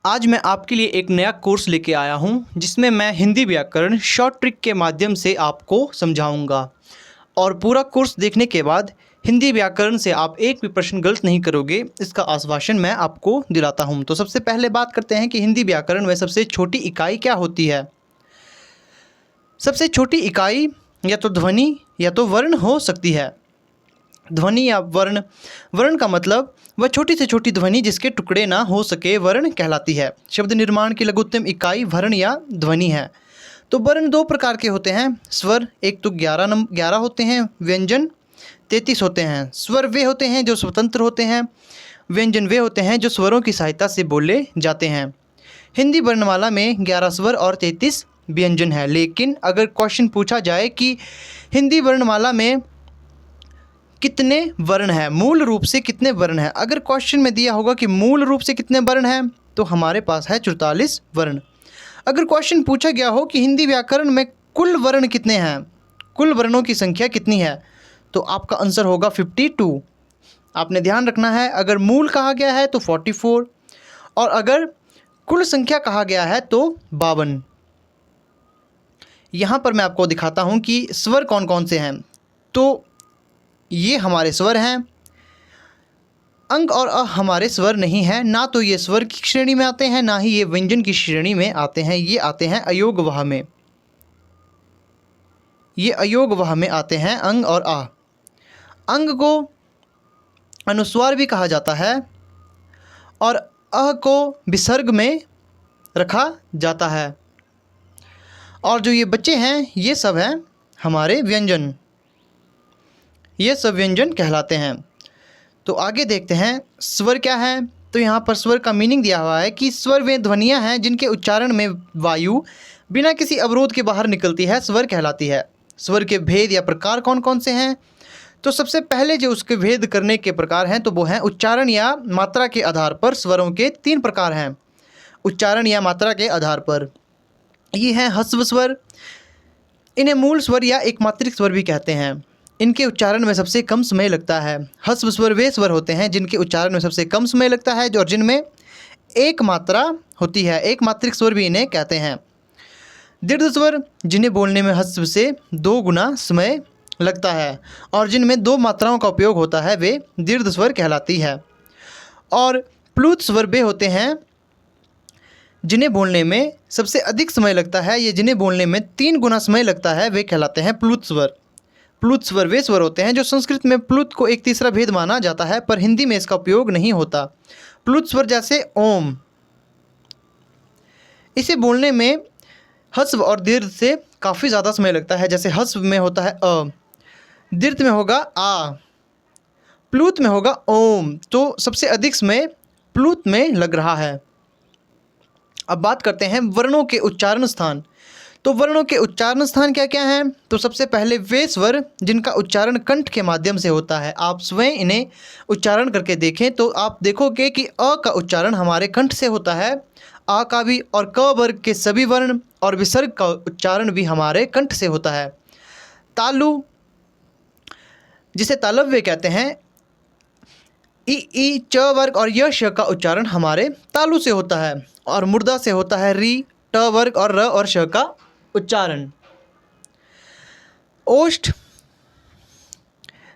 आज मैं आपके लिए एक नया कोर्स लेके आया हूँ जिसमें मैं हिंदी व्याकरण शॉर्ट ट्रिक के माध्यम से आपको समझाऊंगा। और पूरा कोर्स देखने के बाद हिंदी व्याकरण से आप एक भी प्रश्न गलत नहीं करोगे, इसका आश्वासन मैं आपको दिलाता हूँ। तो सबसे पहले बात करते हैं कि हिंदी व्याकरण में सबसे छोटी इकाई क्या होती है। सबसे छोटी इकाई या तो ध्वनि या तो वर्ण हो सकती है। ध्वनि या वर्ण, वर्ण का मतलब वह छोटी से छोटी ध्वनि जिसके टुकड़े ना हो सके वर्ण कहलाती है। शब्द निर्माण की लघुत्तम इकाई वर्ण या ध्वनि है। तो वर्ण दो प्रकार के होते हैं। स्वर एक तो 11 होते हैं, व्यंजन 33 होते हैं। स्वर वे होते हैं जो स्वतंत्र होते हैं, व्यंजन वे होते हैं जो स्वरों की सहायता से बोले जाते हैं। हिंदी वर्णमाला में 11 स्वर और 33 व्यंजन है। लेकिन अगर क्वेश्चन पूछा जाए कि हिंदी वर्णमाला में कितने वर्ण हैं, मूल रूप से कितने वर्ण हैं, अगर क्वेश्चन में दिया होगा कि मूल रूप से कितने वर्ण हैं तो हमारे पास है 44 वर्ण। अगर क्वेश्चन पूछा गया हो कि हिंदी व्याकरण में कुल वर्ण कितने हैं, कुल वर्णों की संख्या कितनी है, तो आपका आंसर होगा 52। आपने ध्यान रखना है, अगर मूल कहा गया है तो 44 और अगर कुल संख्या कहा गया है तो 52। यहाँ पर मैं आपको दिखाता हूँ कि स्वर कौन कौन से हैं। तो ये हमारे स्वर हैं। अंग और अ हमारे स्वर नहीं हैं, ना तो ये स्वर की श्रेणी में आते हैं ना ही ये व्यंजन की श्रेणी में आते हैं। ये आते हैं अयोगवाह में, ये अयोगवाह में आते हैं अंग और आ। अंग को अनुस्वार भी कहा जाता है और अ को विसर्ग में रखा जाता है। और जो ये बच्चे हैं ये सब हैं हमारे व्यंजन, ये सब व्यंजन कहलाते हैं। तो आगे देखते हैं स्वर क्या है। तो यहाँ पर स्वर का मीनिंग दिया हुआ है कि स्वर वे ध्वनियाँ हैं जिनके उच्चारण में वायु बिना किसी अवरोध के बाहर निकलती है, स्वर कहलाती है। स्वर के भेद या प्रकार कौन कौन से हैं। तो सबसे पहले जो उसके भेद करने के प्रकार हैं तो वो हैं उच्चारण या मात्रा के आधार पर। स्वरों के 3 प्रकार हैं उच्चारण या मात्रा के आधार पर। ये हैं ह्रस्व स्वर, इन्हें मूल स्वर या एकमात्रिक स्वर भी कहते हैं। इनके उच्चारण में सबसे कम समय लगता है। ह्रस्व स्वर वे स्वर होते हैं जिनके उच्चारण में सबसे कम समय लगता है और जिनमें एक मात्रा होती है, एक मात्रिक स्वर भी इन्हें कहते हैं। दीर्घ स्वर जिन्हें बोलने में ह्रस्व से 2 गुना समय लगता है और जिनमें 2 मात्राओं का उपयोग होता है वे दीर्घ स्वर कहलाती है। और प्लुत स्वर वे होते हैं जिन्हें बोलने में सबसे अधिक समय लगता है, ये जिन्हें बोलने में 3 गुना समय लगता है वे कहलाते हैं प्लुत स्वर। प्लुत स्वर वे स्वर होते हैं जो संस्कृत में प्लुत को एक तीसरा भेद माना जाता है पर हिंदी में इसका उपयोग नहीं होता। प्लुत स्वर जैसे ओम, इसे बोलने में ह्रस्व और दीर्घ से काफ़ी ज़्यादा समय लगता है। जैसे ह्रस्व में होता है अ, दीर्घ में होगा आ, प्लुत में होगा ओम। तो सबसे अधिक समय प्लुत में लग रहा है। अब बात करते हैं वर्णों के उच्चारण स्थान। तो वर्णों के उच्चारण स्थान क्या क्या हैं। तो सबसे पहले वे स्वर जिनका उच्चारण कंठ के माध्यम से होता है। आप स्वयं इन्हें उच्चारण करके देखें तो आप देखोगे कि अ का उच्चारण हमारे कंठ से होता है, आ का भी, और क वर्ग के सभी वर्ण और विसर्ग का उच्चारण भी हमारे कंठ से होता है। तालु जिसे तालव्य कहते हैं, ई च वर्ग और य श का उच्चारण हमारे तालु से होता है। और मुर्दा से होता है री, ट वर्ग और र और श का उच्चारण। ओष्ठ,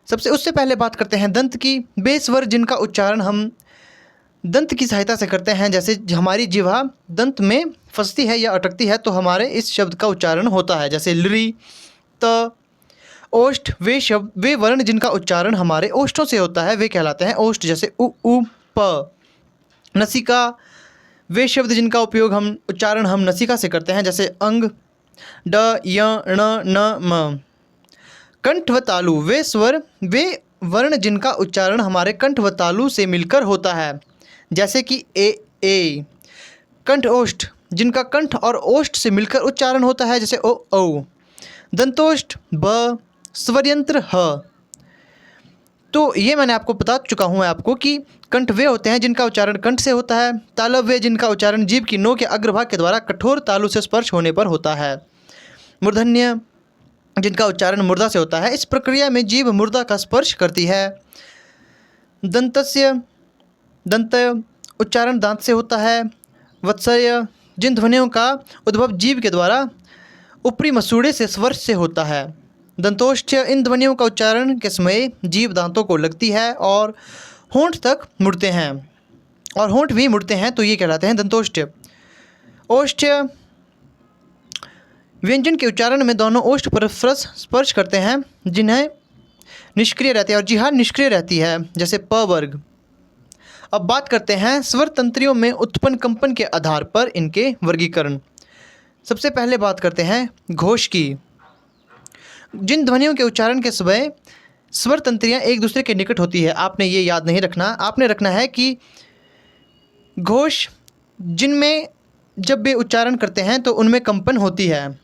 उससे पहले बात करते हैं दंत की। वे स्वर जिनका उच्चारण हम दंत की सहायता से करते हैं, जैसे हमारी जिह्वा दंत में फंसती है या अटकती है तो हमारे इस शब्द का उच्चारण होता है, जैसे लृ, त। ओष्ठ वे वर्ण जिनका उच्चारण हमारे ओष्ठों से होता है वे कहलाते हैं ओष्ठ, जैसे उ, प। नसिका वे शब्द जिनका उपयोग हम उच्चारण हम नसिका से करते हैं, जैसे अंग, ड, य, ण, न, म। कंठ व तालु वे वर्ण जिनका उच्चारण हमारे कंठ व तालु से मिलकर होता है, जैसे कि ए। कंठ ओष्ठ जिनका कंठ और ओष्ठ से मिलकर उच्चारण होता है, जैसे ओ, औ। दंतोष्ठ ब, स्वरयंत्र ह। तो ये मैंने आपको बता चुका हूँ आपको कि कंठ वे होते हैं जिनका उच्चारण कंठ से होता है। तालव वे जिनका उच्चारण जीभ की नोक के अग्रभाग के द्वारा कठोर तालु से स्पर्श होने पर होता है। मूर्धन्य जिनका उच्चारण मुर्दा से होता है, इस प्रक्रिया में जीभ मुर्दा का स्पर्श करती है। दंत उच्चारण दांत से होता है। वत्सय, जिन ध्वनियों का उद्भव जीभ के द्वारा ऊपरी मसूड़े से स्वर से होता है। दंतोष्ठ्य, इन ध्वनियों का उच्चारण के समय जीभ दांतों को लगती है और होंठ तक मुड़ते हैं, और होंठ भी मुड़ते हैं, तो ये कहलाते हैं दंतोष्ठ्य। ओष्ठ्य, व्यंजन के उच्चारण में दोनों ओष्ठ परस्पर स्पर्श करते हैं, जिन्हें निष्क्रिय रहते हैं, और जिह्वा निष्क्रिय रहती है, जैसे प वर्ग। अब बात करते हैं स्वर तंत्रियों में उत्पन्न कंपन के आधार पर इनके वर्गीकरण। सबसे पहले बात करते हैं घोष की। जिन ध्वनियों के उच्चारण के समय स्वर तंत्रियाँ एक दूसरे के निकट होती है, आपने ये याद नहीं रखना, आपने रखना है कि घोष जिनमें जब वे उच्चारण करते हैं तो उनमें कंपन होती है।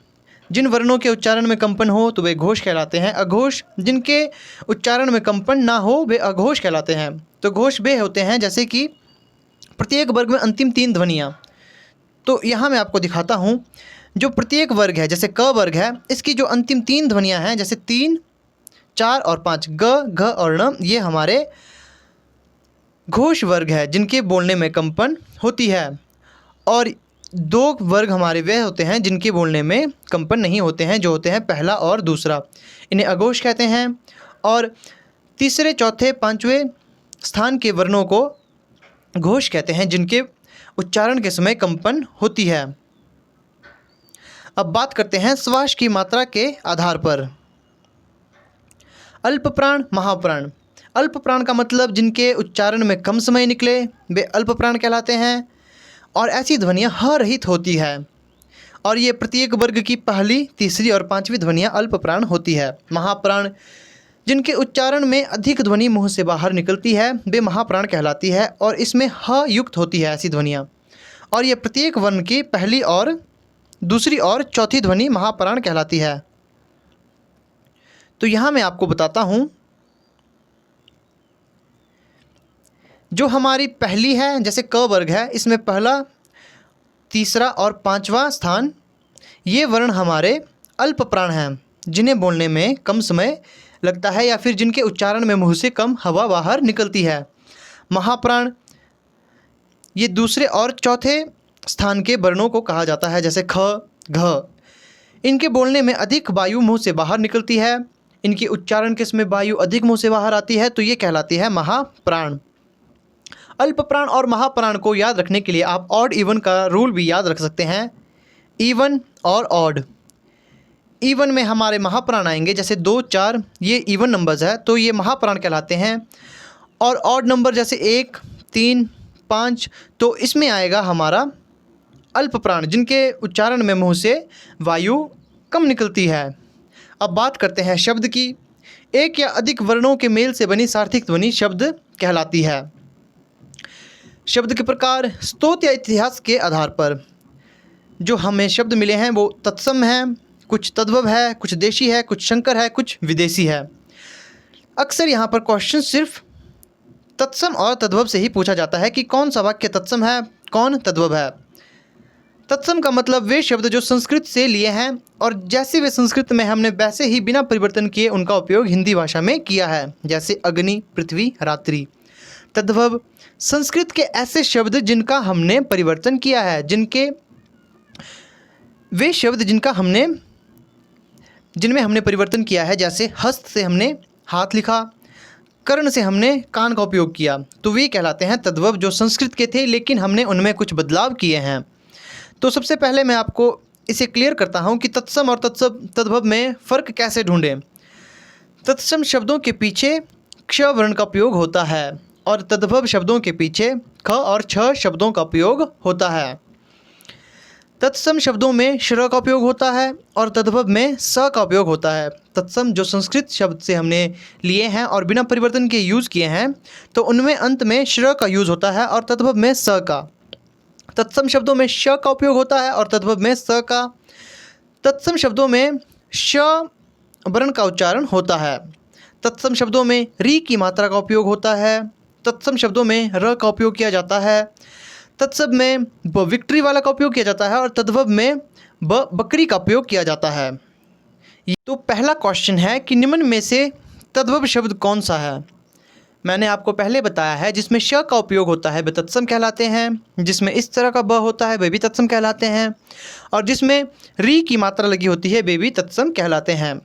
जिन वर्णों के उच्चारण में कंपन हो तो वे घोष कहलाते हैं। अघोष, जिनके उच्चारण में कंपन ना हो वे अघोष कहलाते हैं। तो घोष वे होते हैं जैसे कि प्रत्येक वर्ग में अंतिम 3 ध्वनियाँ। तो यहाँ मैं आपको दिखाता हूँ, जो प्रत्येक वर्ग है, जैसे क वर्ग है, इसकी जो अंतिम 3 ध्वनियाँ हैं, जैसे 3, 4 और 5, ग, घ और ण, ये हमारे घोष वर्ग है जिनके बोलने में कंपन होती है। और 2 वर्ग हमारे वे होते हैं जिनके बोलने में कंपन नहीं होते हैं, जो होते हैं पहला और दूसरा, इन्हें अघोष कहते हैं। और तीसरे, चौथे, 5वें स्थान के वर्णों को घोष कहते हैं, जिनके उच्चारण के समय कंपन होती है। अब बात करते हैं श्वास की मात्रा के आधार पर। अल्प प्राण, महाप्राण। अल्प प्राण का मतलब जिनके उच्चारण में कम समय निकले वे अल्प प्राण कहलाते हैं, और ऐसी ध्वनियाँ ह रहित होती है, और ये प्रत्येक वर्ग की पहली, तीसरी और 5वीं ध्वनियाँ अल्प प्राण होती है। महाप्राण, जिनके उच्चारण में अधिक ध्वनि मुंह से बाहर निकलती है वे महाप्राण कहलाती है, और इसमें ह युक्त होती है ऐसी ध्वनियाँ, और ये प्रत्येक वर्ण की पहली और दूसरी और चौथी ध्वनि महाप्राण कहलाती है। तो यहाँ मैं आपको बताता हूँ, जो हमारी पहली है, जैसे क वर्ग है, इसमें पहला, तीसरा और 5वां स्थान ये वर्ण हमारे अल्प प्राण हैं, जिन्हें बोलने में कम समय लगता है या फिर जिनके उच्चारण में मुंह से कम हवा बाहर निकलती है। महाप्राण ये दूसरे और चौथे स्थान के वर्णों को कहा जाता है, जैसे ख, घ। इनके बोलने में अधिक वायु मुंह से बाहर निकलती है, इनके उच्चारण के समय वायु अधिक मुंह से बाहर आती है, तो ये कहलाती है महाप्राण। अल्प प्राण और महाप्राण को याद रखने के लिए आप ऑड इवन का रूल भी याद रख सकते हैं, इवन और ऑड। इवन में हमारे महाप्राण आएंगे, जैसे 2, 4, ये इवन नंबर्स है तो ये महाप्राण कहलाते हैं, और ऑड नंबर जैसे 1, 3, 5, तो इसमें आएगा हमारा अल्प प्राण, जिनके उच्चारण में मुंह से वायु कम निकलती है। अब बात करते हैं शब्द की। एक या अधिक वर्णों के मेल से बनी सार्थिक ध्वनि शब्द कहलाती है। शब्द के प्रकार, स्तोत्र या इतिहास के आधार पर जो हमें शब्द मिले हैं वो तत्सम है, कुछ तद्भव है, कुछ देशी है, कुछ शंकर है, कुछ विदेशी है। अक्सर यहाँ पर क्वेश्चन सिर्फ तत्सम और तद्भव से ही पूछा जाता है कि कौन सा वाक्य तत्सम है, कौन तद्भव है। तत्सम का मतलब वे शब्द जो संस्कृत से लिए हैं और जैसे वे संस्कृत में हमने वैसे ही बिना परिवर्तन किए उनका उपयोग हिंदी भाषा में किया है, जैसे अग्नि, पृथ्वी, रात्रि। तद्भव संस्कृत के ऐसे शब्द जिनका हमने परिवर्तन किया है, वे शब्द जिनमें हमने परिवर्तन किया है, जैसे हस्त से हमने हाथ लिखा, कर्ण से हमने कान का उपयोग किया, तो वे कहलाते हैं तद्भव, जो संस्कृत के थे लेकिन हमने उनमें कुछ बदलाव किए हैं। तो सबसे पहले मैं आपको इसे क्लियर करता हूं कि तत्सम और तद्भव में फ़र्क कैसे ढूंढें। तत्सम शब्दों के पीछे क्ष वर्ण का उपयोग होता है और तद्भव शब्दों के पीछे ख और छ शब्दों का उपयोग होता है। तत्सम शब्दों में श्र का उपयोग होता है और तद्भव में स का उपयोग होता है। तत्सम जो संस्कृत शब्द से हमने लिए हैं और बिना परिवर्तन के यूज़ किए हैं, तो उनमें अंत में श्र का यूज़ होता है और तद्भव में स का। तत्सम शब्दों में श का उपयोग होता है और तद्भव में स का। तत्सम शब्दों में श वर्ण का उच्चारण होता है। तत्सम शब्दों में री की मात्रा का उपयोग होता है। तत्सम शब्दों में र का उपयोग किया जाता है। तत्सम में ब विक्ट्री वाला का उपयोग किया जाता है और तद्भव में ब बकरी का उपयोग किया जाता है। तो पहला क्वेश्चन है कि निम्न में से तद्भव शब्द कौन सा है। मैंने आपको पहले बताया है, जिसमें श का उपयोग होता है वे तत्सम कहलाते हैं, जिसमें इस तरह का ब होता है वे भी तत्सम कहलाते हैं, और जिसमें री की मात्रा लगी होती है वे भी तत्सम कहलाते हैं,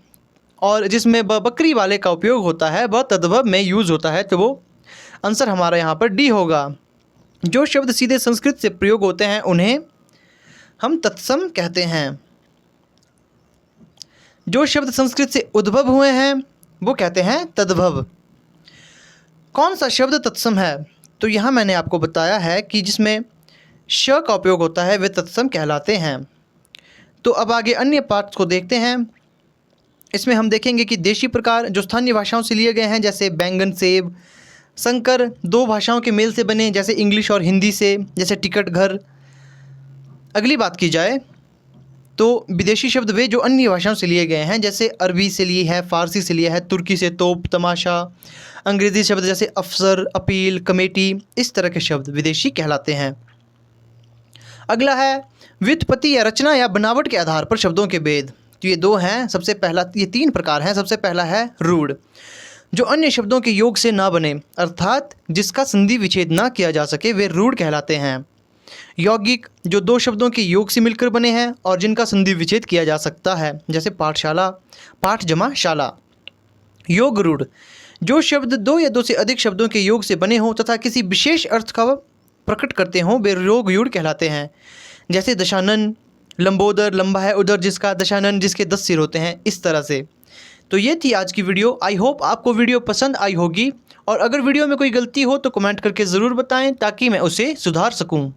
और जिसमें बकरी वाले का उपयोग होता है वह तद्भव में यूज़ होता है। तो वो आंसर हमारा यहाँ पर डी होगा। जो शब्द सीधे संस्कृत से प्रयोग होते हैं उन्हें हम तत्सम कहते हैं। जो शब्द संस्कृत से उद्भव हुए हैं वो कहते हैं तद्भव। कौन सा शब्द तत्सम है? तो यहाँ मैंने आपको बताया है कि जिसमें श का उपयोग होता है वे तत्सम कहलाते हैं। तो अब आगे अन्य पार्ट्स को देखते हैं। इसमें हम देखेंगे कि देशी प्रकार जो स्थानीय भाषाओं से लिए गए हैं, जैसे बैंगन, सेब। संकर दो भाषाओं के मेल से बने, जैसे इंग्लिश और हिंदी से, जैसे टिकट, घर। अगली बात की जाए तो विदेशी शब्द वे जो अन्य भाषाओं से लिए गए हैं, जैसे अरबी से लिए है, फ़ारसी से लिया है, तुर्की से तोप, तमाशा। अंग्रेज़ी शब्द जैसे अफसर, अपील, कमेटी, इस तरह के शब्द विदेशी कहलाते हैं। अगला है व्युत्पत्ति या रचना या बनावट के आधार पर शब्दों के भेद। तो ये दो हैं। सबसे पहला, ये तीन प्रकार हैं। सबसे पहला है रूढ़, जो अन्य शब्दों के योग से ना बने, अर्थात जिसका संधि विच्छेद ना किया जा सके, वे रूढ़ कहलाते हैं। यौगिक, जो दो शब्दों के योग से मिलकर बने हैं और जिनका संधि विच्छेद किया जा सकता है, जैसे पाठशाला, पाठ जमा शाला। योग रूढ़, जो शब्द दो या दो से अधिक शब्दों के योग से बने हों तथा किसी विशेष अर्थ का प्रकट करते हों, वे योग रूढ़ कहलाते हैं। जैसे दशानन, लंबोदर, लंबा है उधर जिसका, दशानन जिसके 10 सिर होते हैं, इस तरह से। तो ये थी आज की वीडियो। आई होप आपको वीडियो पसंद आई होगी, और अगर वीडियो में कोई गलती हो तो कमेंट करके ज़रूर बताएं ताकि मैं उसे सुधार सकूं।